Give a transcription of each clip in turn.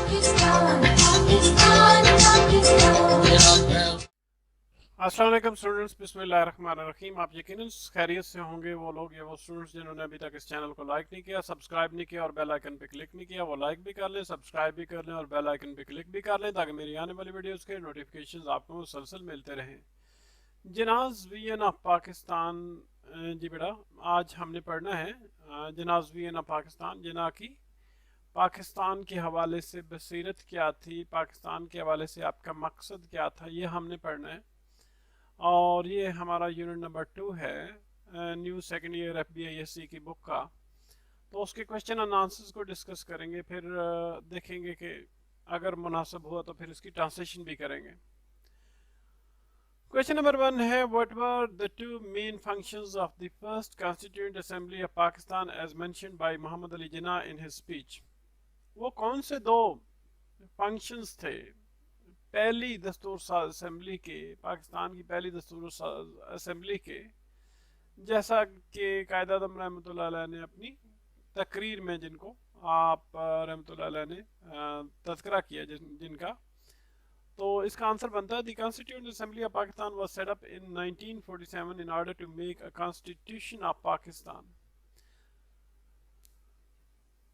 अस्सलाम वालेकुम स्टूडेंट्स, बिस्मिल्लाहिर्रहमानिर्रहीम। आप यकीनन खैरियत से होंगे। वो लोग या वो स्टूडेंट्स जिन्होंने अभी तक इस चैनल को लाइक नहीं किया, सब्सक्राइब नहीं किया और बेल आइकन पे क्लिक नहीं किया, वो लाइक भी कर लें, सब्सक्राइब भी कर लें और बेल आइकन पे क्लिक भी कर लें, ताकि मेरी आने वाली वीडियोस के नोटिफिकेशंस आपको मुसलसल मिलते रहें। जनाज़ वीएन ऑफ पाकिस्तान। जी बेटा, आज हमने पढ़ना है जनाज़ वीएन ऑफ पाकिस्तान, जना की पाकिस्तान के हवाले से बसीरत क्या थी, पाकिस्तान के हवाले से आपका मकसद क्या था, ये हमने पढ़ना है। और ये हमारा यूनिट नंबर 2 है, न्यू सेकेंड ईयर FBISC की बुक का। तो उसके क्वेश्चन एंड आंसर्स को डिस्कस करेंगे, फिर देखेंगे कि अगर मुनासिब हुआ तो फिर इसकी ट्रांसलेशन भी करेंगे। क्वेश्चन नंबर 1 है, what were the two main functions of the first constituent assembly of Pakistan as mentioned by Mohammad Ali Jinnah in his speech. वो कौन से दो फंक्शंस थे पहली दस्तूर साज असेंबली के, पाकिस्तान की पहली दस्तूर साज असेंबली के, जैसा कि कायद आज़म रहमतुल्लाह अलैह ने अपनी तकरीर में, जिनको आप रहमतुल्लाह अलैह ने तज़किरा किया जिनका, तो इसका आंसर बनता है the constituent assembly of Pakistan was set up in 1947 in order to make a constitution of Pakistan.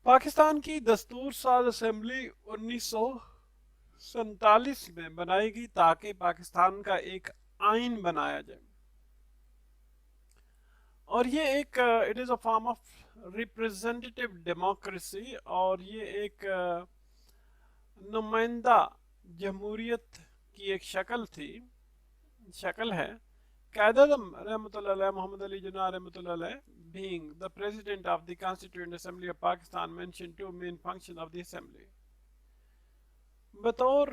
Pakistan की दस्तूर साज असेंबली 1947 में बनाई गई ताकि पाकिस्तान का एक आइन बनाया जाए, और ये एक it is a form of representative democracy, और ये एक नुमाइंदा जमहूरियत की एक शक्ल है। कायद-ए-आज़म रहमतुल्लाह अलैह, मोहम्मद अली जिन्ना रहमतुल्लाह अलैह, being the president of the Constituent Assembly of Pakistan, mentioned two main functions of the assembly. बतौर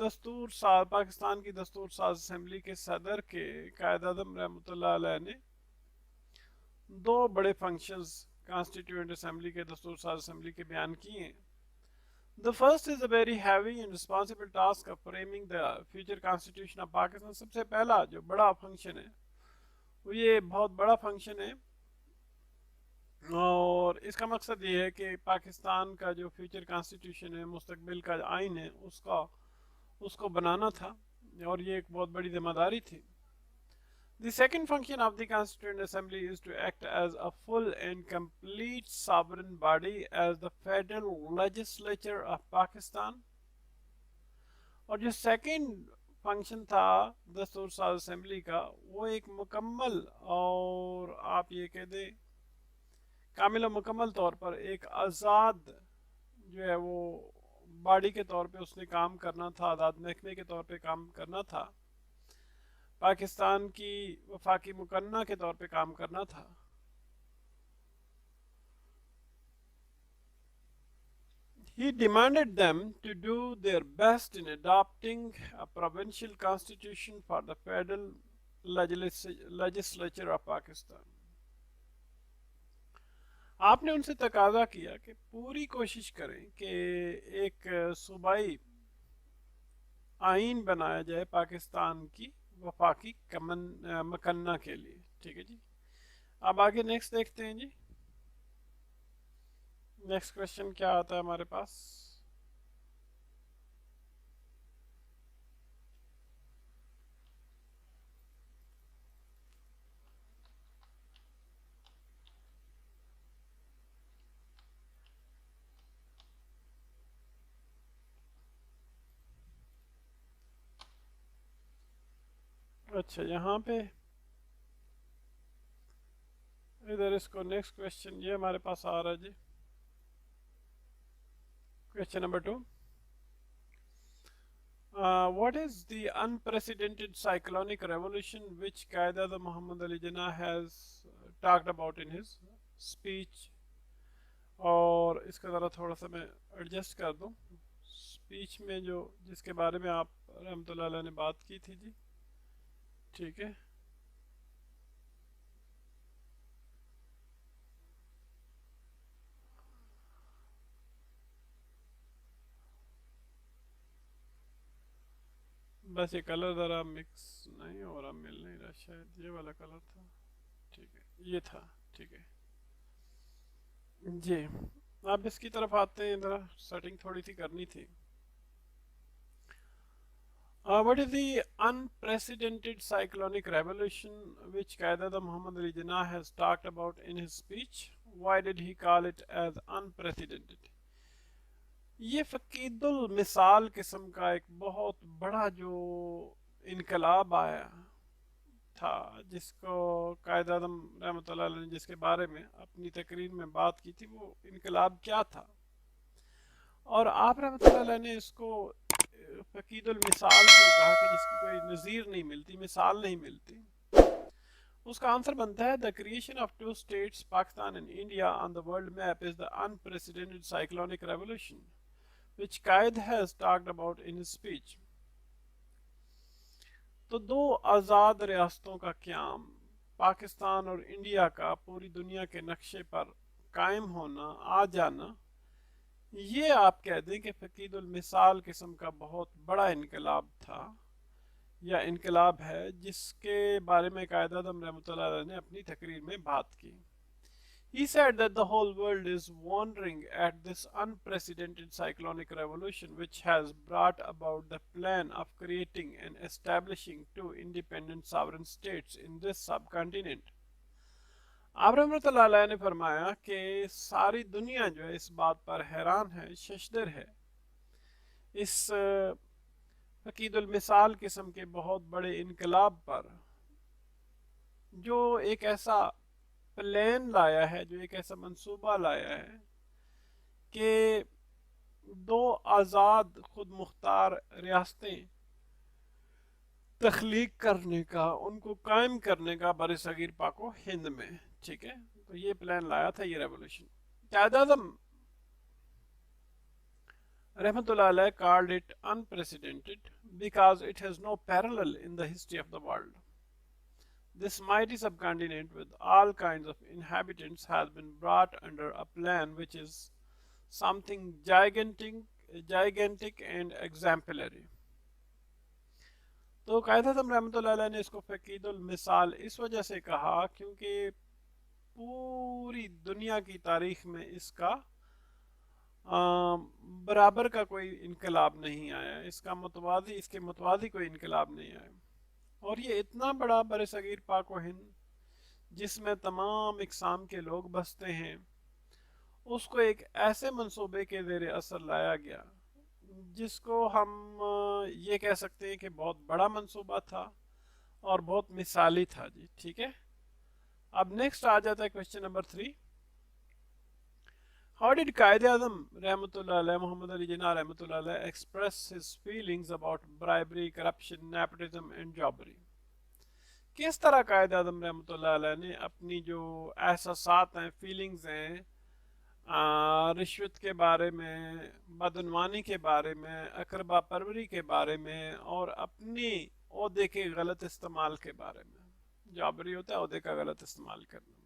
दस्तूर साज, पाकिस्तान की दस्तूर साज असेंबली के सदर के कायद-ए-आज़म रहमतुल्लाह अलैह ने दो बड़े फंक्शंस कॉन्स्टिट्यूएंट असेंबली के, दस्तूर साज असेंबली के बयान किए हैं। The first is a very heavy and responsible task of framing the future constitution of Pakistan. सबसे पहला जो बड़ा फंक्शन है वो ये बहुत बड़ा फंक्शन है, और इसका मकसद ये है कि पाकिस्तान का जो फ्यूचर कॉन्स्टिट्यूशन है, मुस्तकबिल का आइन है, उसको बनाना था, और ये एक बहुत बड़ी जिम्मेदारी थी। The second function of the Constituent Assembly is to act as a full and complete sovereign body as the Federal Legislature of Pakistan. और जो सेकंड फंक्शन था दस्तूर साज असेंबली का, वो एक मुकम्मल, और आप ये कह दें कामिल और मुकम्मल तौर पर एक आज़ाद जो है वो बॉडी के तौर पे उसने काम करना था, आज़ाद महकमे के तौर पे काम करना था, पाकिस्तान की वफाकी मुकन्ना के तौर पे काम करना था। He demanded them to do their best in adopting a provincial constitution for the Federal Legislature of Pakistan. आपने उनसे तकाजा किया कि पूरी कोशिश करें कि एक सूबाई आइन बनाया जाए पाकिस्तान की वफाकी मकन्ना के लिए। ठीक है जी, अब आगे नेक्स्ट देखते हैं जी। नेक्स्ट क्वेश्चन क्या आता है हमारे पास। अच्छा, यहाँ पे इधर इसको नेक्स्ट क्वेश्चन ये हमारे पास आ रहा है जी। Question number 2, what is the unprecedented cyclonic revolution which Qaeda Muhammad Ali Jinnah has talked about in his speech? और इसका ज़रा थोड़ा सा मैं एडजस्ट कर दूँ। स्पीच में जो जिसके बारे में आप रहमतुल्लाह अलैह ने बात की थी जी, ठीक है। बस ये कलर ज़रा मिक्स नहीं हो रहा, मिल नहीं रहा, शायद ये वाला कलर था। ठीक है, ये था, ठीक है जी। अब इसकी तरफ आते हैं, ज़रा सेटिंग थोड़ी सी करनी थी. What is the unprecedented cyclonic revolution which Qaeda Muhammad Ali Jinnah has talked about in his speech? Why did he call it as unprecedented? ये फकीदुल मिसाल किस्म का एक बहुत बड़ा जो इनकलाब आया था, जिसको कायद आज़म रहमतुल्लाह अलैह ने जिसके बारे में अपनी तकरीर में बात की थी, वो इनकलाब क्या था. और आप रहमतुल्लाह अलैह ने इसको फकीदुल मिसाल क्यों कहा कि जिसकी कोई नज़ीर नहीं मिलती, मिसाल नहीं मिलती. उसका आंसर बनता है, the creation of two states Pakistan and India on the world map is the unprecedented cyclonic revolution which Qaid has talked about in his speech. तो दो आज़ाद रियासतों का क़याम, पाकिस्तान और इंडिया का पूरी दुनिया के नक्शे पर कायम होना, आ जाना, ये आप कह दें कि फकीदुल मिसाल किस्म का बहुत बड़ा इनकलाब था या इनकलाब है, जिसके बारे में कायद आज़म रहमतुल्लाह अलैह ने अपनी तकरीर में बात की. He said that the whole world is wondering at this unprecedented cyclonic revolution which has brought about the plan of creating and establishing two independent sovereign states in this subcontinent. आप रहमतुल्लाह अलैह ने फरमाया कि सारी दुनिया जो है इस बात पर हैरान है, शशदर है, इस फकीदुल मिसाल किस्म के बहुत बड़े इनकलाब पर, जो एक ऐसा प्लान लाया है, जो एक ऐसा मंसूबा लाया है कि दो आज़ाद खुद मुख्तार रियासतें तख्लीक करने का, उनको कायम करने का बर सगीर पाको हिंद में. ठीक है, तो ये प्लान लाया था ये रेवोल्यूशन. कायद आज़म रहमतुल्लाह अलैह called it unprecedented because it has no parallel in the history of the world. This mighty subcontinent with all kinds of inhabitants has been brought under a plan which is something gigantic and exemplary. तो कायद आज़म रहमतुल्लाह अलैह ने इसको फकीदुल मिसाल इस वजह से कहा क्योंकि पूरी दुनिया की तारीख में इसका बराबर का कोई इनकलाब नहीं आया, इसके मुतवाज़ी कोई इनकलाब नहीं आया. और ये इतना बड़ा बर सगीर पाक व हिंद, जिसमें तमाम इकसाम के लोग बसते हैं, उसको एक ऐसे मंसूबे के ज़ेर असर लाया गया जिसको हम ये कह सकते हैं कि बहुत बड़ा मंसूबा था और बहुत मिसाली था जी. ठीक है, अब नेक्स्ट आ जाता है question number 3. How did Qaid Azam Rahmatullah Alayh Muhammad Ali Jinnah Rahmatullah Alayh express his feelings about bribery, corruption, nepotism and jobbery? किस तरह कायद आज़म रहमतुल्लाह अलैह ने अपनी जो एहसासात हैं, फीलिंग्स हैं, रिश्वत के बारे में, बदनवानी के बारे में, अकरबा परवरी के बारे में और अपनी ओहदे के गलत इस्तेमाल के बारे में. जॉबरी होता है ओहदे का गलत इस्तेमाल करना.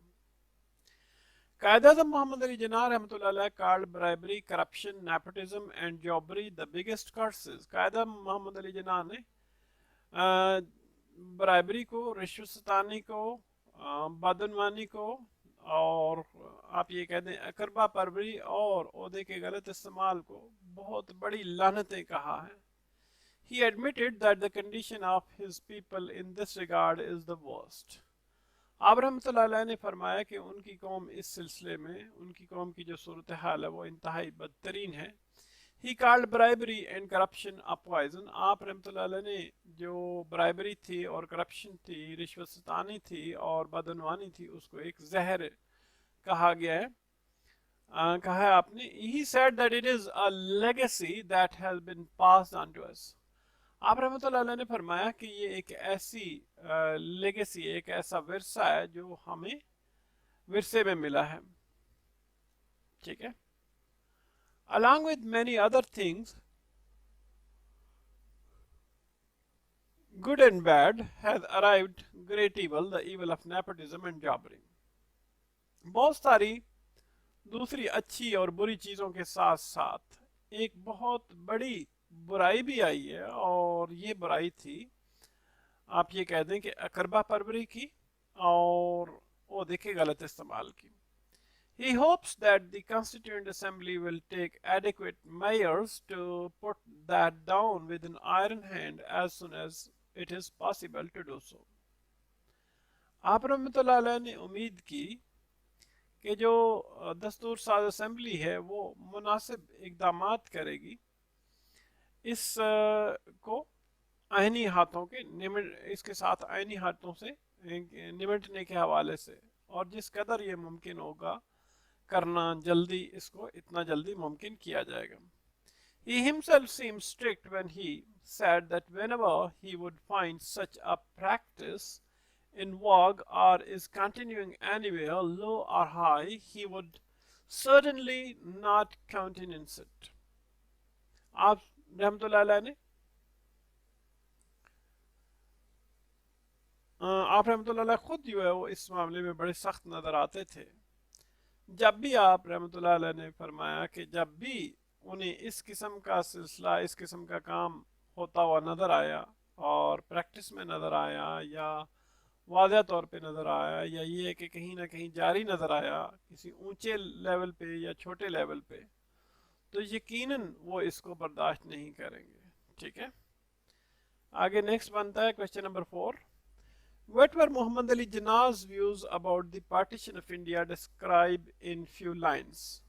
Qaid Azam Muhammad Ali Jinnah Rahmatullah Alayh called bribery, corruption, nepotism and jobbery the biggest curses. Qaid Azam Muhammad Ali Jinnah ने ब्राइबरी को, रिश्वतस्तानी को, बदनवानी को और आप ये कह दें अकरबा परवरी और ओहदे के गलत इस्तेमाल को बहुत बड़ी लानतें कहा है. He admitted that the condition of his people in this regard is the worst. आप रहमतुल्लाह अलैह ने फरमाया कि उनकी कौम इस सिलसिले में, उनकी कौम की जो सूरत हाल है वो इंतहाई बदतरीन है. He called bribery and corruption a poison. आप रहमतुल्लाह अलैह ने जो ब्राइबरी थी और करप्शन थी, रिश्वतस्तानी थी और बदनवानी थी, उसको एक जहर कहा गया है. कहा है आपने. He said that it is a legacy that has been passed on to us. आप रहमतुल्लाह अलैह ने फरमाया कि ये एक ऐसी लेगेसी, एक ऐसा विरसा है जो हमें विरसे में मिला है. ठीक है. Along with many other things, good and bad, has arrived great evil, the evil of nepotism and jobbery. बहुत सारी दूसरी अच्छी और बुरी चीज़ों के साथ साथ एक बहुत बड़ी बुराई भी आई है, और ये बुराई थी, आप ये कह दें कि अकरबा परवरी की और ओहदे के गलत इस्तेमाल की. He hopes that the Constituent Assembly will take adequate measures to put that down with an iron hand as soon as it is possible to do so. आप रहमतुल्लाह अलैह ने उम्मीद की कि जो दस्तूर साज असेंबली है वो मुनासिब इकदामात करेगी इस को आईनी हाथों के इसके साथ आईनी हाथों से निमटने के हवाले से, और जिस कदर ये मुमकिन होगा करना जल्दी इसको इतना जल्दी मुमकिन किया जाएगा. He himself seemed strict when he said that whenever he would find such a practice in vogue or is continuing anywhere, low or high, he would certainly not countenance it. आप रहमतुल्लाह अलैह ने आप रहमतुल्लाह अलैह खुद जो है वो इस मामले में बड़े सख्त नजर आते थे. जब भी आप रहमतुल्लाह अलैह ने फरमाया कि जब भी उन्हें इस किस्म का सिलसिला, इस किस्म का काम होता हुआ नज़र आया और प्रैक्टिस में नज़र आया या वाज़ह तौर पे नज़र आया या ये कि कहीं ना कहीं जारी नज़र आया किसी ऊंचे लेवल पे या छोटे लेवल पे, तो यकीनन वो इसको बर्दाश्त नहीं करेंगे. ठीक है, आगे नेक्स्ट बनता है question number 4. What were Muhammad Ali Jinnah's views about the partition of India described in few lines?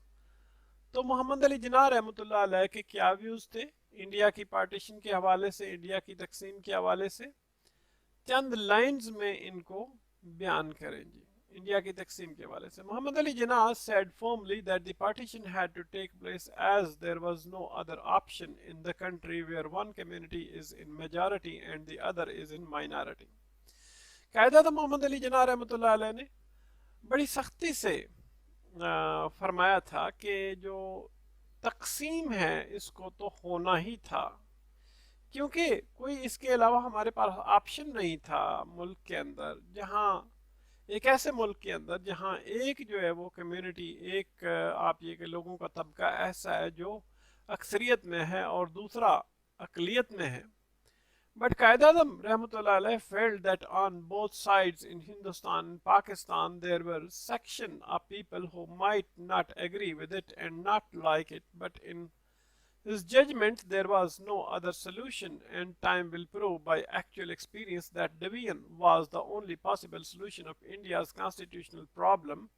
तो मोहम्मद अली जिन्ना रहमतुल्लाह अलैह के क्या व्यूज थे इंडिया की पार्टीशन के हवाले से, इंडिया की तकसीम के हवाले से? चंद लाइंस में इनको बयान करें जी. इंडिया की तकसीम के हवाले से मोहम्मद अली जिन्ना said firmly that the partition had to take place as there was no other option in the country where one community is in majority and the other is in minority. कायदा था मोहम्मद अली जिन्ना रहमतुल्लाह अलैह ने बड़ी सख्ती से फरमाया था कि जो तकसीम है इसको तो होना ही था, क्योंकि कोई इसके अलावा हमारे पास ऑप्शन नहीं था मुल्क के अंदर, जहां एक ऐसे मुल्क के अंदर जहां एक जो है वो कम्युनिटी, एक आप ये कि लोगों का तबका ऐसा है जो अक्सरियत में है और दूसरा अकलियत में है. But Qaid-e-Azam Rahmatullah alayh felt that on both sides in Hindustan and Pakistan there were section of people who might not agree with it and not like it, but in his judgment there was no other solution, and time will prove by actual experience that division was the only possible solution of India's constitutional problem.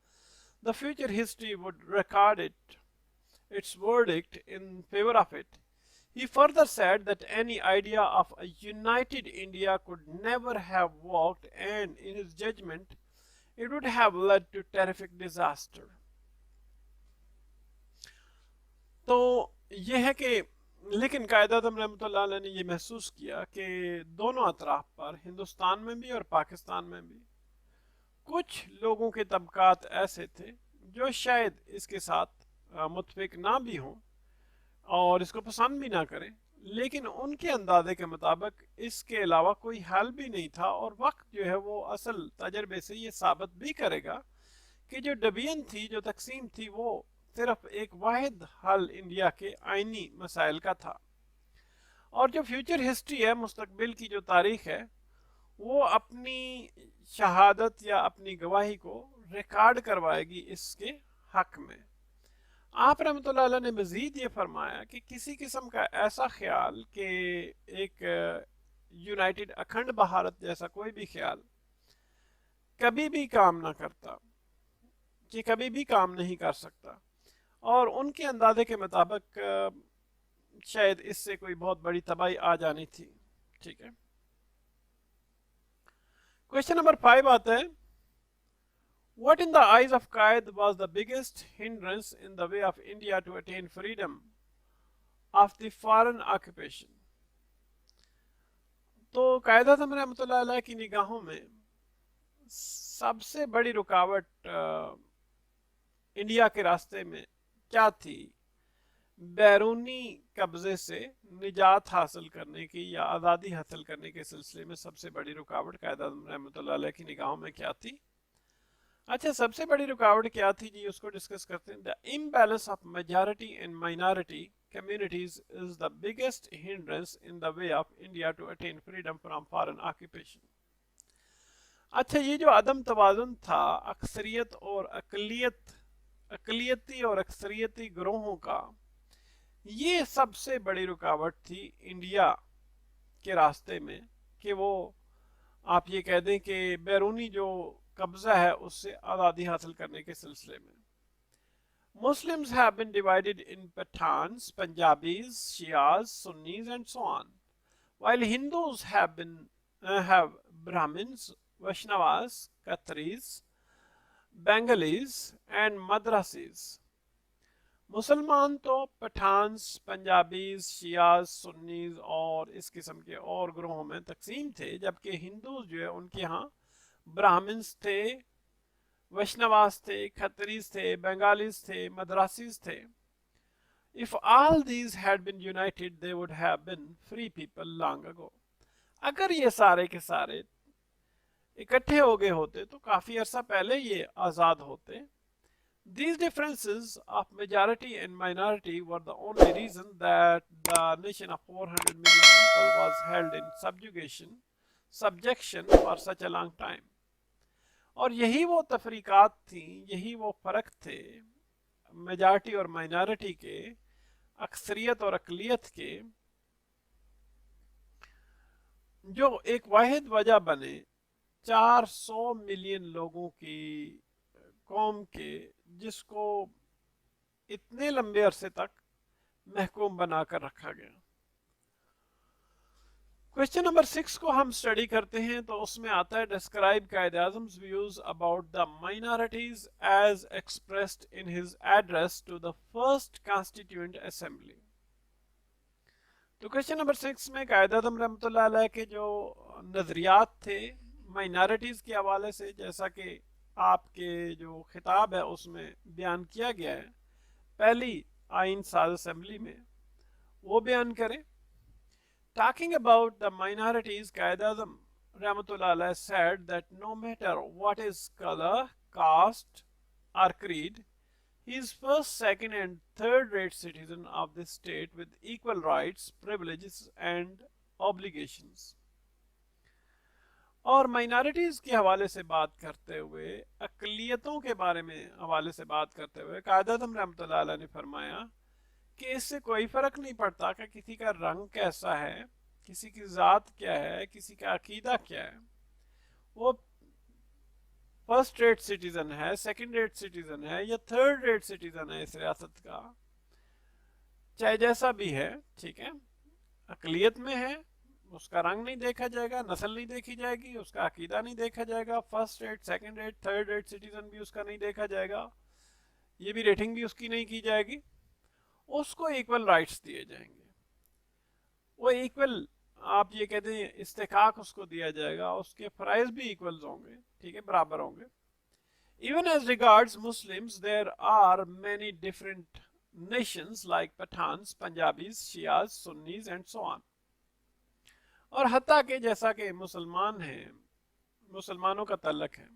The future history would record its verdict in favor of it. He further said that any idea of a united India could never have worked, and in his judgment it would have led to terrific disaster. तो ये है कि लेकिन कायद-ए-आज़म रहमतुल्लाह अलैह ने ये महसूस किया कि दोनों अतराफ पर, हिंदुस्तान में भी और पाकिस्तान में भी, कुछ लोगों के तबकात ऐसे थे जो शायद इसके साथ मुत्फिक ना भी हों और इसको पसंद भी ना करें, लेकिन उनके अंदाजे के मुताबिक इसके अलावा कोई हल भी नहीं था. और वक्त जो है वो असल तजर्बे से ये साबित भी करेगा कि जो डिवीजन थी, जो तकसीम थी, वो सिर्फ एक वाहिद हल इंडिया के आइनी मसाइल का था. और जो फ्यूचर हिस्ट्री है, मुस्तकबिल की जो तारीख है, वो अपनी शहादत या अपनी गवाही को रिकॉर्ड करवाएगी इसके हक में. आप रहमतुल्लाह अलैह ने मजीद ये फरमाया कि किसी किस्म का ऐसा ख्याल कि एक यूनाइटेड अखंड भारत जैसा कोई भी ख्याल कभी भी काम ना करता, कि कभी भी काम नहीं कर सकता, और उनके अंदाजे के मुताबिक शायद इससे कोई बहुत बड़ी तबाही आ जानी थी. ठीक है, क्वेश्चन नंबर 5 आता है. What in the eyes of Qaid was the biggest hindrance in the way of India to attain freedom of the foreign occupation? तो कायद-ए-आज़म रहमतुल्लाह अलैह की निगाहों में सबसे बड़ी रुकावट इंडिया के रास्ते में क्या थी? बैरूनी कब्जे से निजात हासिल करने की या आज़ादी हासिल करने के सिलसिले में सबसे बड़ी रुकावट कायद-ए-आज़म रहमतुल्लाह अलैह की निगाहों में क्या थी? अच्छा, सबसे बड़ी रुकावट क्या थी जी, उसको डिस्कस करते हैं. The imbalance of majority and minority communities is the biggest hindrance in the way of India to attain freedom from foreign occupation. अच्छा, ये जो अदम तवाज़ुन था अक्सरियत और अकलियत अकलियती और अक्सरियती ग्रोहों का, ये सबसे बड़ी रुकावट थी इंडिया के रास्ते में कि वो आप ये कह दें कि बैरूनी जो कब्जा है उससे आज़ादी हासिल करने के सिलसिले में. Muslims have been divided in Pathans, Punjabis, Shias, Sunnis, and so on, while Hindus have Brahmins, Vaishnavas, Khatris, Bengalis, and Madrasis. मुसलमान तो पठान्स, पंजाबीज, शियाज, सुन्नीज और इस किस्म के और ग्रोहों में तकसीम थे, जबकि हिंदूज जो है उनके यहाँ ब्राह्मण्स थे, वैष्णवास थे, खत्रीज थे, बंगालीज थे, मद्रासीज थे. If all these had been united, they would have been free people long ago. अगर ये सारे के सारे इकट्ठे हो गए होते तो काफी अरसा पहले ये आजाद होते. These differences of majority and minority were the only reason that the nation of 400 million people was held in subjection for such a long time. और यही वो तफरीकात थी, यही वो फर्क थे मेजॉरिटी और माइनॉरिटी के, अक्सरियत और अकलियत के, जो एक वाहिद वजह बने 400 मिलियन लोगों की कौम के, जिसको इतने लंबे अरसे तक महकूम बनाकर रखा गया. क्वेश्चन नंबर 6 को हम स्टडी करते हैं तो उसमें आता है describe Quaid-e-Azam's views about the minorities as expressed in his address to the first constituent assembly. तो क्वेश्चन नंबर 6 में कायद-ए-आज़म रहमतुल्लाह अलैह के जो नजरियात थे माइनॉरिटीज के हवाले से, जैसा कि आपके जो खिताब है उसमें बयान किया गया है पहली आइन साज असेंबली में, वो बयान करें. Talking about the minorities, Qaid-e-Azam Rahmatullah Alayh said that no matter what is color, caste or creed, he is first, second and third rate citizen of this state with equal rights, privileges and obligations. और minorities के हवाले से बात करते हुए, अकलियतों के बारे में हवाले से बात करते हुए कायद-ए-आज़म रहमतुल्लाह अलैह ने फरमाया कि इससे कोई फर्क नहीं पड़ता कि किसी का रंग कैसा है, किसी की जात क्या है, किसी का अकीदा क्या है, वो फर्स्ट रेट सिटीजन है, सेकंड रेट सिटीजन है या थर्ड रेट सिटीजन है इस रियासत का, चाहे जैसा भी है, ठीक है. अकलियत में है, उसका रंग नहीं देखा जाएगा, नस्ल नहीं देखी जाएगी, उसका अकीदा नहीं देखा जाएगा, first rate, second rate, third rate citizen भी उसका नहीं देखा जाएगा, ये भी रेटिंग भी उसकी नहीं की जाएगी, उसको इक्वल राइट्स दिए जाएंगे. वो इक्वल, आप ये कहते हैं इस्तेकाक उसको दिया जाएगा, उसके फराइज भी इक्वल होंगे, ठीक है, बराबर होंगे. Even as regards Muslims there are many different nations like Pathans, Punjabis, Shias, Sunnis and so on. और हत्ता के जैसा कि मुसलमान हैं, मुसलमानों का तल्लक है,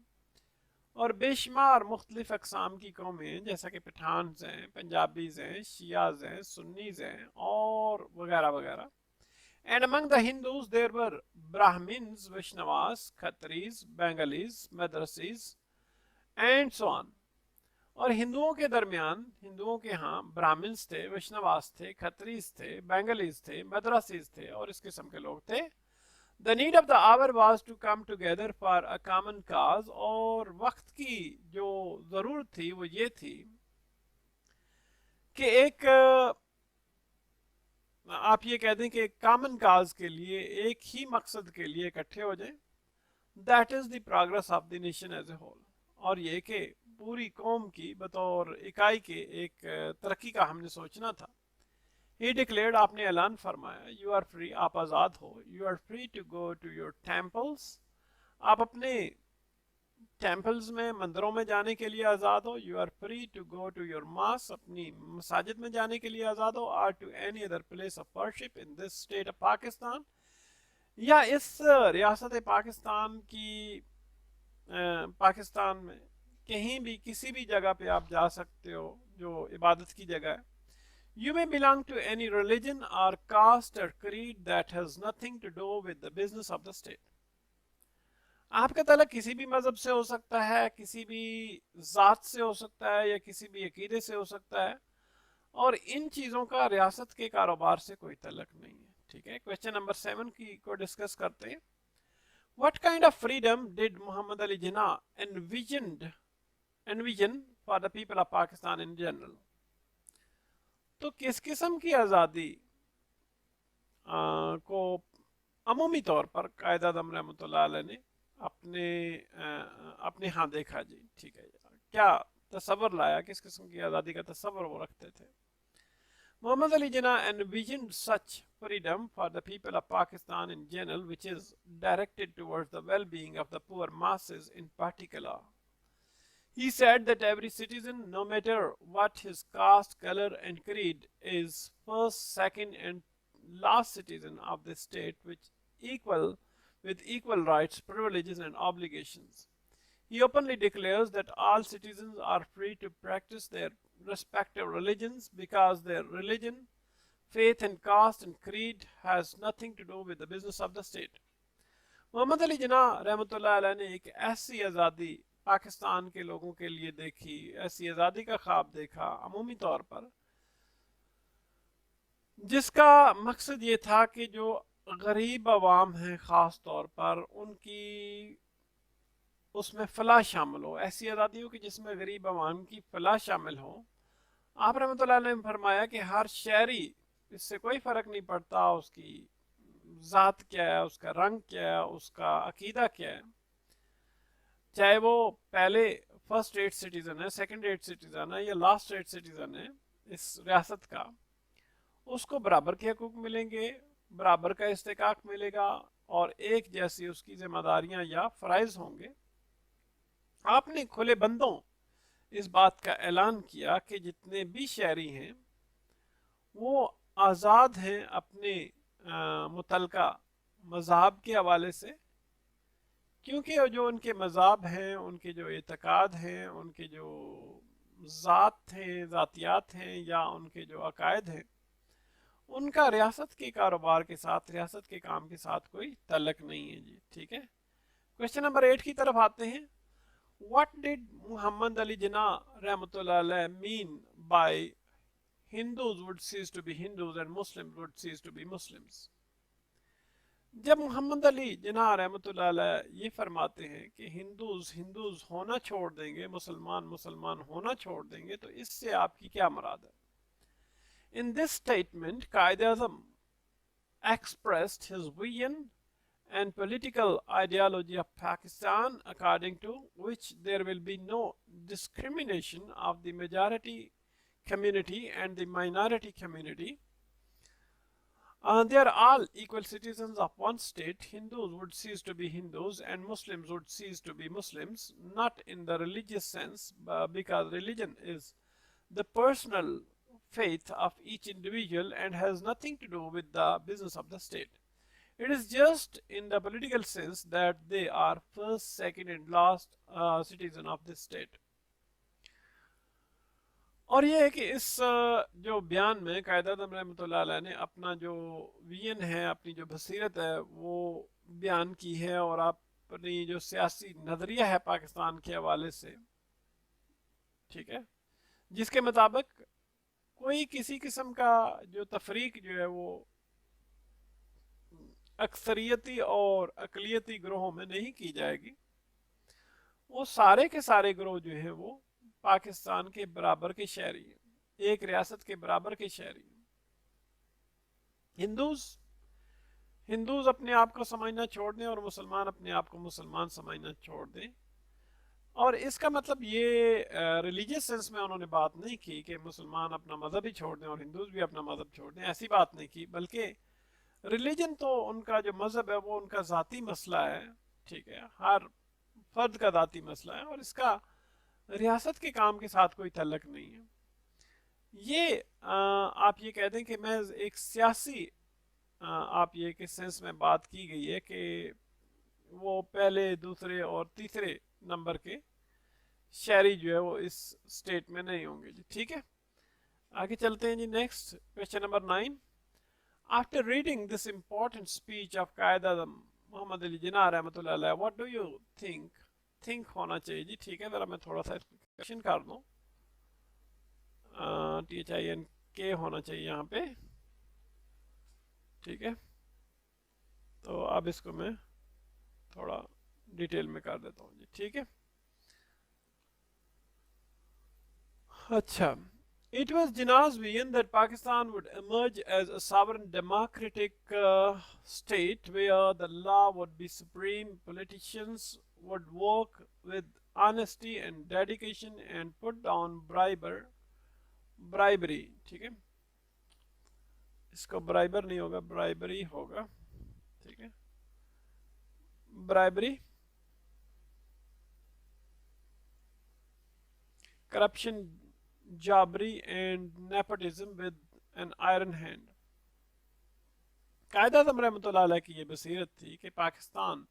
और बेशुमार मुख्तलिफ अकसाम की कौमें जैसा कि पठान्स हैं, पंजाबीज हैं, शियाज हैं, सुन्नीज हैं और वगैरह वगैरह. And among the Hindus there were Brahmins, Vaishnavas, Khatris, Bengalis, Madrasis and so on. और हिंदुओं के दरमियान, हिंदुओं के यहाँ ब्राह्मण्स थे, वैष्णवास थे, खत्रीज थे, बंगालीज थे, मदरसीज थे और इस किस्म के लोग थे. The need of the hour was to come together for a common cause. और वक्त की जो जरूरत थी वो ये थी कि एक, आप ये कह दें कि कॉमन काज के लिए, एक ही मकसद के लिए इकट्ठे हो जाएं. That is the progress of the nation as a whole. और ये कि पूरी कौम की बतौर इकाई के एक तरक्की का हमने सोचना था. He declared, आपने ऐलान फरमाया, you are free, आप आज़ाद हो, you are free to go to your temples, आप अपने टेम्पल्स में, मंदिरों में जाने के लिए आज़ाद हो. you are free to go to your mosque, अपनी मसाजिद में जाने के लिए आज़ाद हो. or to any other place of worship in this state of Pakistan, या इस रियासत पाकिस्तान की, पाकिस्तान में कहीं भी किसी भी जगह पे आप जा सकते हो जो इबादत की जगह है. You may belong to any religion or caste or creed that has nothing to do with the business of the state. आपका ताल्लुक किसी भी मजहब से हो सकता है, किसी भी जात से हो सकता है, या किसी भी अकीदे से हो सकता है, और इन चीज़ों का रियासत के कारोबार से कोई ताल्लुक नहीं है। ठीक है, क्वेश्चन नंबर 7 की को डिस्कस करते हैं। What kind of freedom did Muhammad Ali Jinnah envision for the people of Pakistan in general? तो किस किस्म की आज़ादी को अमूमी तौर पर कायद आज़म रहमतुल्लाह अलैह ने अपने यहाँ देखा जी। ठीक है, क्या तसव्वुर लाया, किस किस्म की आज़ादी का तसव्वुर वो रखते थे? Muhammad Ali Jinnah envisioned such freedom for the people of Pakistan in general, which is directed towards the well-being of the poor masses in particular. He said that every citizen, no matter what his caste, color, and creed, is first, second, and last citizen of the state, with equal rights, privileges, and obligations. He openly declares that all citizens are free to practice their respective religions because their religion, faith, and caste and creed has nothing to do with the business of the state. Mohammad Ali Jinnah रहमतुल्लाह अलैह ने एक ऐसी आज़ादी पाकिस्तान के लोगों के लिए देखी, ऐसी आज़ादी का ख्वाब देखा अमूमी तौर पर, जिसका मकसद ये था कि जो गरीब आवाम हैं ख़ास तौर पर, उनकी उसमें फलाह शामिल हो। ऐसी आज़ादी हो कि जिसमें गरीब आवाम की फलाह शामिल हो। आप रहमतुल्लाह अलैह ने फरमाया कि हर शहरी, इससे कोई फ़र्क नहीं पड़ता उसकी ज़ात क्या है, उसका रंग क्या है, उसका अकीदा क्या है, चाहे वो पहले फर्स्ट रेट सिटीज़न है, सेकंड रेट सिटीज़न है, या लास्ट रेट सिटीज़न है इस रियासत का, उसको बराबर के हकूक़ मिलेंगे, बराबर का इस्तेकाक मिलेगा, और एक जैसी उसकी ज़िम्मेदारियाँ या फ़राइज़ होंगे। आपने खुले बंदों इस बात का ऐलान किया कि जितने भी शहरी हैं वो आज़ाद हैं अपने मुतलका मज़हब के हवाले से, क्योंकि जो उनके मज़हब हैं, उनके जो एतकाद हैं, उनके जो ज़ात हैं, ज़ातियात हैं, या उनके जो अकायद हैं, उनका रियासत के कारोबार के साथ, रियासत के काम के साथ कोई तल्लक नहीं है जी। ठीक है, क्वेश्चन नंबर 8 की तरफ आते हैं। What did Muhammad Ali Jinnah rahmatullah alayh mean by Hindus would cease to be Hindus and Muslims would cease to be Muslims? जब मोहम्मद अली जिन्ना रहमतुल्लाह अलैह ये फरमाते हैं कि हिंदूज होना छोड़ देंगे, मुसलमान होना छोड़ देंगे, तो इससे आपकी क्या मुराद है? In this statement, Qaid-e-Azam expressed his vision and political ideology of Pakistan, according to which there will be no discrimination of the majority community and the minority community. They are all equal citizens of one state. Hindus would cease to be Hindus and Muslims would cease to be Muslims, not in the religious sense, because religion is the personal faith of each individual and has nothing to do with the business of the state. It is just in the political sense that they are first, second, and last citizen of this state. और ये है कि इस जो बयान में कायद आज़म रहमतुल्लाह अलैह ने अपना जो विजन है, अपनी जो बसीरत है, वो बयान की है, और अपनी जो सियासी नज़रिया है पाकिस्तान के हवाले से, ठीक है, जिसके मुताबिक कोई किसी किस्म का जो तफरीक जो है वो अक्सरियती और अकलियती ग्रोहों में नहीं की जाएगी। वो सारे के सारे ग्रोह जो हैं वो पाकिस्तान के बराबर के शहरी हैं, एक रियासत के बराबर के शहरी हैं। हिंदूज अपने आप को समझना छोड़ दें और मुसलमान अपने आप को मुसलमान समझना छोड़ दें। और इसका मतलब ये रिलीजियस सेंस में उन्होंने बात नहीं की कि मुसलमान अपना मज़हब ही छोड़ दें और हिंदूज भी अपना मज़हब छोड़ दें, ऐसी बात नहीं की, बल्कि रिलीजन तो उनका जो मज़हब है वो उनका ज़ाती मसला है, ठीक है, हर फर्द का ज़ाती मसला है, और इसका रियासत के काम के साथ कोई तल्लक नहीं है। ये आप ये कह दें कि मैं एक सियासी आप ये किस सेंस में बात की गई है कि वो पहले, दूसरे और तीसरे नंबर के शहरी जो है वो इस स्टेट में नहीं होंगे जी। ठीक है, आगे चलते हैं जी। Next question number 9। After reading this important speech of Qaid-e-Azam Mohammad Ali Jinnah रहमतुल्लाह अलैह, व्हाट डू यू थिंक होना चाहिए जी? ठीक है, ज़रा मैं थोड़ा सा एक्सप्लेनेशन कर दूँ। THINK होना चाहिए यहाँ पे, ठीक है। तो अब इसको मैं थोड़ा डिटेल में कर देता हूँ जी, ठीक है। अच्छा, it was Jinnah's vision that Pakistan would emerge as a sovereign democratic state where the law would be supreme, politicians would work with honesty and dedication and put down bribery, ठीक है। इसको ब्राइबर नहीं होगा, ब्राइबरी होगा, ठीक है। Bribery, corruption, jobbery and nepotism with an iron hand। कायदा आज़म रहमतुल्लाह अलैह की ये बसीरत थी कि पाकिस्तान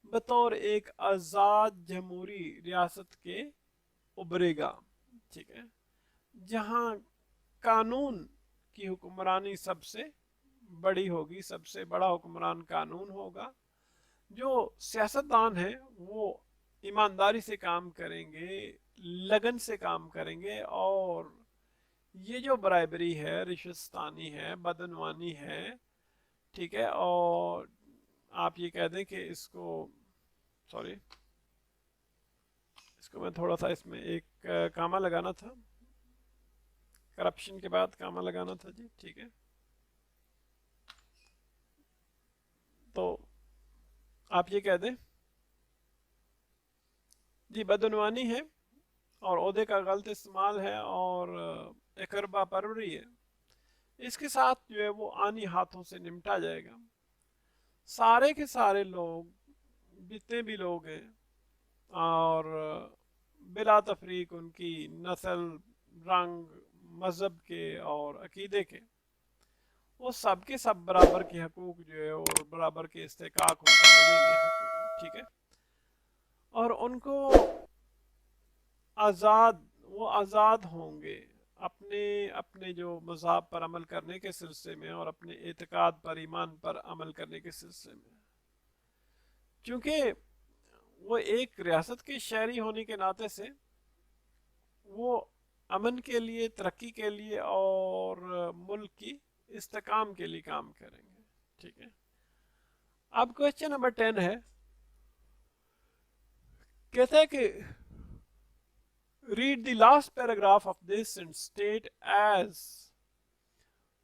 बतौर एक आज़ाद जमहूरी रियासत के उभरेगा, ठीक है, जहाँ कानून की हुक्मरानी सबसे बड़ी होगी, सबसे बड़ा हुक्मरान कानून होगा। जो सियासतदान हैं वो ईमानदारी से काम करेंगे, लगन से काम करेंगे, और ये जो ब्राइबरी है, रिश्वतस्तानी है, बदनवानी है, ठीक है, और आप ये कह दें कि इसको, सॉरी, इसको मैं थोड़ा सा इसमें एक कामा लगाना था, करप्शन के बाद कामा लगाना था जी, ठीक है। तो आप ये कह दें जी, बदनवानी है और ओहदे का गलत इस्तेमाल है और एकरबा परवरी है, इसके साथ जो है वो आनी हाथों से निपटा जाएगा। सारे के सारे लोग, जितने भी लोग हैं, और बिला तफरीक उनकी नस्ल, रंग, मज़हब के और अकीदे के, वो सब के सब बराबर के हकूक़ जो है और बराबर के इस्तेकाक उनको मिलेंगे, ठीक है। और उनको वो आज़ाद होंगे अपने अपने जो मज़हब पर अमल करने के सिलसिले में और अपने एतकाद पर, ईमान पर अमल करने के सिलसिले में। क्योंकि वो एक रियासत के शहरी होने के नाते से वो अमन के लिए, तरक्की के लिए और मुल्क की इस्तेकाम के लिए काम करेंगे, ठीक है। अब क्वेश्चन नंबर 10 है, कहता है कि read the last paragraph of this and state as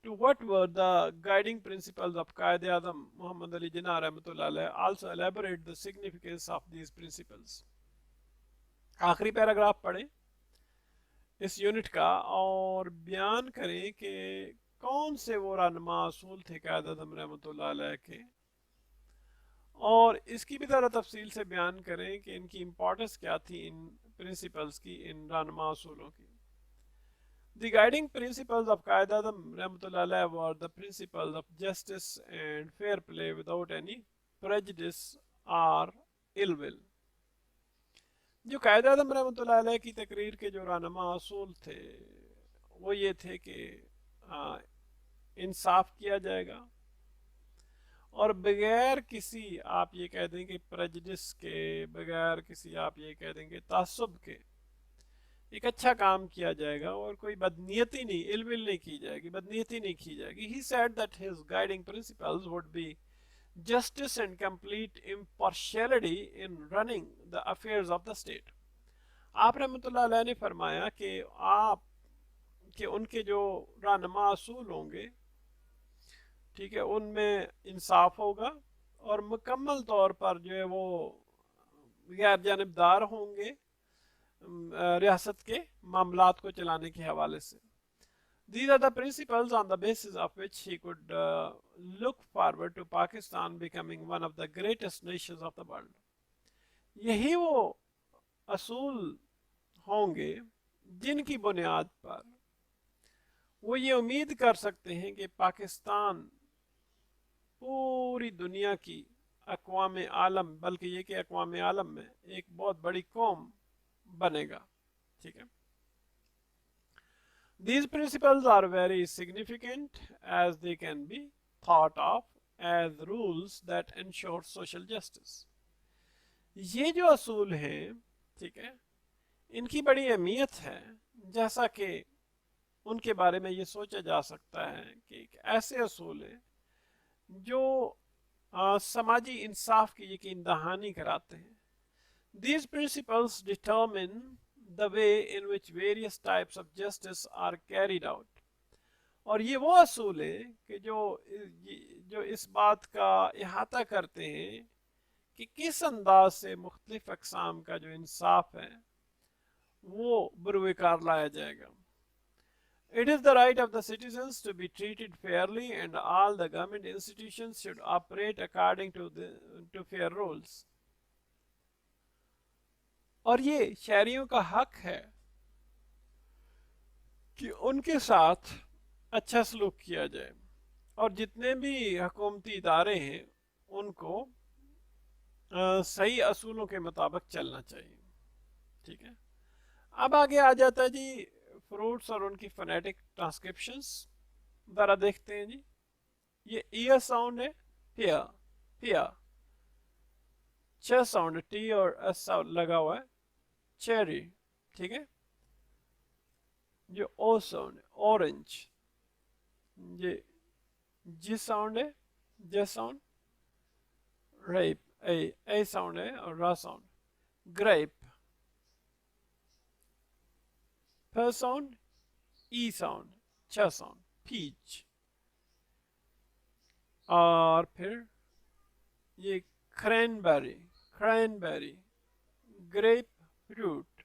to what were the guiding principles of Quaid-e-Azam Muhammad Ali Jinnah rahmatullah alayh. Also elaborate the significance of these principles. आखिरी paragraph पढ़ें इस unit का और बयान करें कि कौन से वो रहनुमा असूल थे क़ायद-ए-आज़म रहमतुल्लाह अलैह के, और इसकी भी ज़रा तफसील से बयान करें कि इनकी इम्पोर्टेंस क्या थी, इन प्रिंसिपल्स की, इन रहनुमा असूलों की। The guiding principles of Quaid-e-Azam रहमतुल्लाह अलैह were the principles of justice and fair play without any prejudice or ill will। जो क़ायद-ए-आज़म रहमतुल्लाह अलैह की तकरीर के जो रहनुमा असूल थे वो ये थे कि इंसाफ किया जाएगा और बगैर किसी, आप ये कह दें कि प्रेजुडिस के, बगैर किसी आप ये कह देंगे तासुब के, एक अच्छा काम किया जाएगा और कोई बदनीयती नहीं, इलविल नहीं की जाएगी, बदनीयती नहीं की जाएगी। He said that his guiding principles would be justice and complete impartiality in running the affairs of the state। आप रहमतुल्लाह अलैह ने फरमाया कि उनके जो रहनुमा असूल होंगे, ठीक है, उनमें इंसाफ होगा और मुकम्मल तौर पर जो है वो गैर जानिबदार होंगे रियासत के मामलात को चलाने के हवाले से। These are the principles on the basis of which he could look forward to Pakistan becoming one of the greatest nations of the world। यही वो असूल होंगे जिनकी बुनियाद पर वो ये उम्मीद कर सकते हैं कि पाकिस्तान पूरी दुनिया की अक़वाम आलम, बल्कि ये कि अक़वाम आलम में एक बहुत बड़ी कौम बनेगा, ठीक है। These principles are very significant as they can be thought of as rules that ensure social justice. ये जो असूल हैं, ठीक है, इनकी बड़ी अहमियत है, जैसा कि उनके बारे में ये सोचा जा सकता है कि एक ऐसे असूल हैं जो समाजी इंसाफ की यकीन दहानी कराते हैं. These principles determine the way in which various types of justice are carried out. और ये वो असूल है कि जो इस बात का इहाता करते हैं कि किस अंदाज से मुख्तलिफ अक़साम का जो इंसाफ है वो बरूएकार लाया जाएगा. It is the right of the citizens to be treated fairly, and all the government institutions should operate according to fair rules. और ये शहरियों का हक है कि उनके साथ अच्छा सलूक किया जाए और जितने भी हुकूमती इदारे हैं उनको सही असूलों के मुताबिक चलना चाहिए. ठीक है, अब आगे आ जाता है जी फ्रूट्स और उनकी फोनेटिक ट्रांसक्रिप्शंस. ज़रा देखते हैं जी. ये ईयर साउंड है, पिया पिया. च साउंड टी और एस लगा हुआ है, चेरी. ठीक है, जो ओ साउंड है, ऑरेंज. ये जी साउंड है, जे साउंड. रेप ए साउंड है और रा साउंड. ग्रेप. प साउंड, ई साउंड, छ साउंड. पीच. और फिर ये cranberry, cranberry. Grapefruit.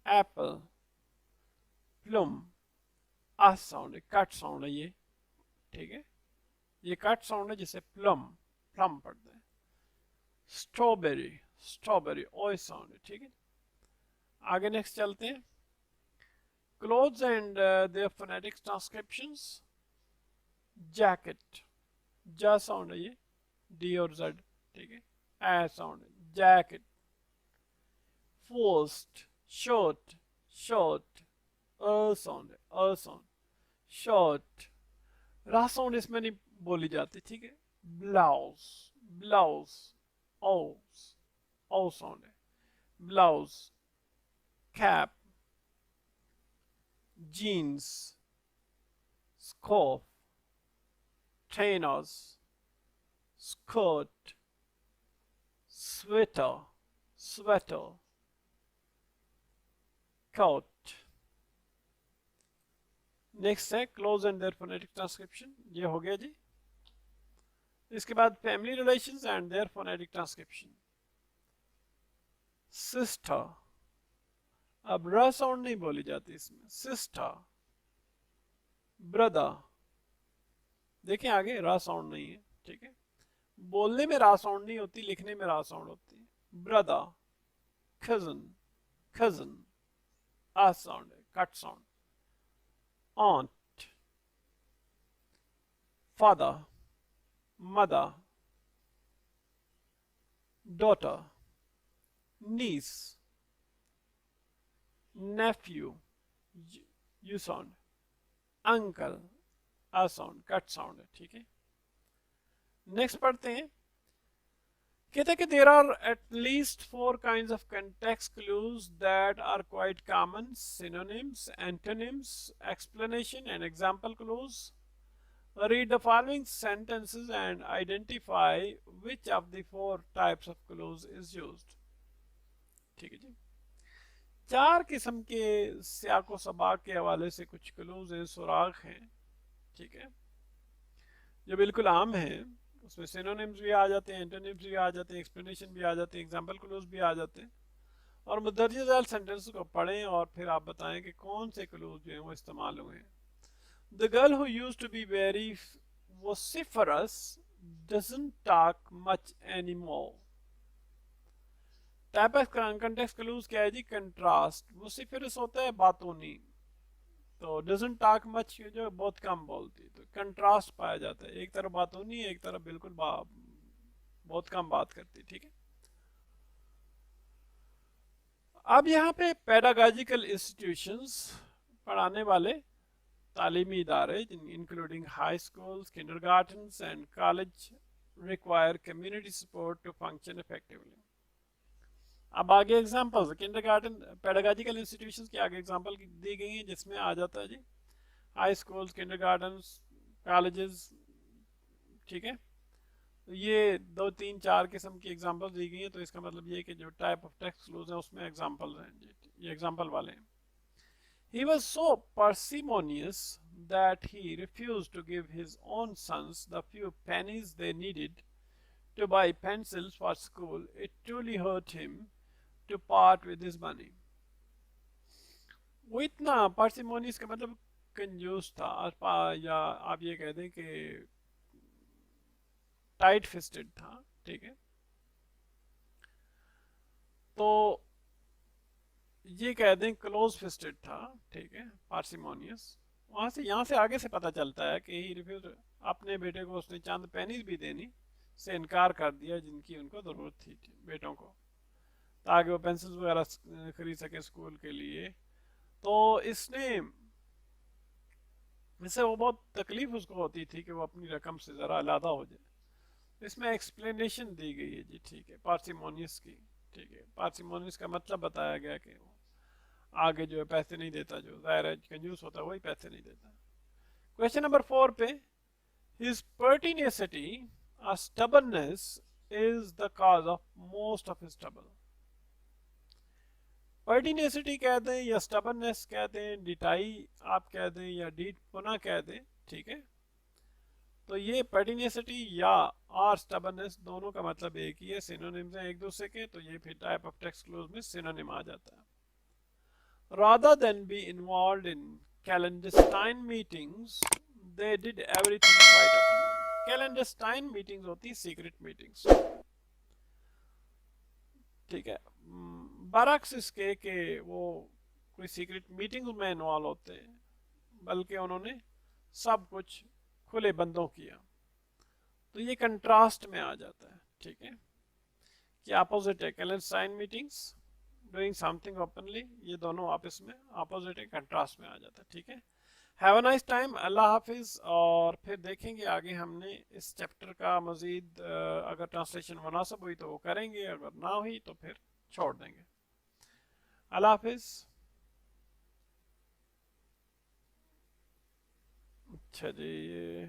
Apple. Plum. आ साउंड है, कट साउंड है ये. ठीक है, ये कट साउंड है जिसे प्लम प्लम पढ़ते हैं. स्ट्रॉबेरी, स्ट्रॉबेरी ओ साउंड है. ठीक है, आगे नेक्स्ट चलते हैं. Clothes and their phonetic transcriptions. Jacket, जा साउंड है ये, डी और जेड. ठीक है, ए साउंड है, jacket. First, shirt, shirt. Sound है, साउंड. शर्ट. रा साउंड इसमें नहीं बोली जाती. ठीक है, ब्लाउज, ब्लाउज. ओ साउंड है, blouse. Cap. Jeans. Scarf. Trainers. Skirt. Sweater, sweater. Coat. Next है close and their phonetic transcription. ये हो गया जी. इसके बाद family relations and their phonetic transcription. Sister. अब र साउंड नहीं बोली जाती इसमें. सिस्टर. ब्रदर. देखिए आगे रा साउंड नहीं है. ठीक है, बोलने में रा साउंड नहीं होती, लिखने में रा साउंड होती है. ब्रदर. Cousin, cousin. आ साउंड है, cut sound. aunt. Father. Mother. Daughter. Niece. Nephew. U sound. Uncle. A sound, cut sound है. ठीक है, नेक्स्ट पढ़ते हैं. कहते हैं कि there are at least 4 kinds of context clues that are quite common: synonyms, antonyms, explanation, and example clues. Read the following sentences and identify which of the 4 types of clues is used. ठीक है जी. 4 किस्म के सियाको सबाक के हवाले से कुछ clues हैं, सुराग हैं. ठीक है, जो बिल्कुल आम हैं. उसमें सिनोनिम्स भी आ जाते हैं, एंटोनिम्स भी आ जाते हैं, एक्सप्लेनेशन भी आ जाते हैं, एग्जाम्पल क्लूज भी आ जाते हैं. और मुदर्रिज झैल सेंटेंस को पढ़ें और फिर आप बताएं कि कौन से क्लूज जो हैं वो इस्तेमाल हुए हैं. The girl who used to be very vociferous doesn't talk much anymore. Type of context clues क्या है जी? कंट्रास्ट. वोसिफरस होता है बातूनी, तो डजंट टॉक मच जो बहुत कम बोलती, तो कंट्रास्ट पाया जाता है. एक तरफ बातूनी, एक तरफ बिल्कुल बहुत कम बात करती. ठीक है, अब यहाँ पे पेडागॉजिकल इंस्टीट्यूशंस, पढ़ाने वाले تعلیمی ادارے including high schools kindergartens and college require community support to function effectively. اب آگے ایگزامپل kindergarten پیڈاگاجیکل انسٹیٹیوشنز کی آگے ایگزامپل دی گئی ہیں جس میں آ جاتا ہے جی ہائی اسکولز kindergartens کالجز. ٹھیک ہے یہ 2 3 4 قسم کی ایگزامپل دی گئی ہیں تو اس کا مطلب یہ ہے کہ جو ٹائپ آف ٹیکسٹ کلوز ہیں اس میں ایگزامپل ہیں جی یہ ایگزامپل والے ہیں. He was so parsimonious that he refused to give his own sons the few pennies they needed to buy pencils for school. It truly hurt him to part with his money. وہ اتنا parsimonious کا مطلب کنجوس تھا یا آپ یہ کہہ دیں کہ ٹائٹ فسٹڈ تھا. ٹھیک ہے تو یہ کہہ دیں کلوز فسٹڈ تھا. ٹھیک ہے پارسیمونیس. وہاں سے یہاں سے آگے سے پتہ چلتا ہے کہ ہی ریفیوز اپنے بیٹے کو اس نے چند پینیز بھی دینی سے انکار کر دیا جن کی ان کو ضرورت تھی بیٹوں کو تاکہ وہ پینسلز وغیرہ خرید سکے اسکول کے لیے. تو اس نے اس سے وہ بہت تکلیف اس کو ہوتی تھی کہ وہ اپنی رقم سے ذرا علیحدہ ہو جائے. اس میں ایکسپلینیشن دی گئی ہے جی. ٹھیک ہے پارسیمونیس کی. ٹھیک ہے پارسیمونیس کا مطلب بتایا گیا کہ وہ آگے جو ہے پیسے نہیں دیتا, جو ظاہر ہے کنجوس ہوتا ہے وہی پیسے نہیں دیتا. کویشچن نمبر 4 پہ his pertinacity or stubbornness is the cause of most of his trouble. pertinacity کہہ دیں یا stubbornness کہہ دیں, ڈیٹائی آپ کہہ دیں یا ڈیٹ پنا کہہ دیں. ٹھیک ہے تو یہ pertinacity یا اور stubbornness دونوں کا مطلب ایک ہی ہے, synonyms ہیں ایک دوسرے کے. تو یہ پھر type of text clause میں synonym آ جاتا ہے. Rather than be involved in clandestine meetings, they did everything quite openly. Clandestine meetings ہوتی secret meetings. ٹھیک ہے برعکس اس کے کہ وہ کوئی سیکرٹ میٹنگ میں انوالو ہوتے ہیں, بلکہ انہوں نے سب کچھ کھلے بندوں کیا. تو یہ کنٹراسٹ میں آ جاتا ہے. ٹھیک ہے کہ اپوزٹ ہے clandestine meetings, doing something openly, یہ دونوں آپس میں اپوزٹ ہے, کنٹراسٹ میں آ جاتا ہے. ٹھیک ہے ہیو اے نائس ٹائم. اللہ حافظ. اور پھر دیکھیں گے آگے ہم نے اس چیپٹر کا مزید اگر ٹرانسلیشن مناسب ہوئی تو وہ کریں گے, اگر نہ ہوئی تو پھر چھوڑ دیں گے. اللہ حافظ. اچھا جی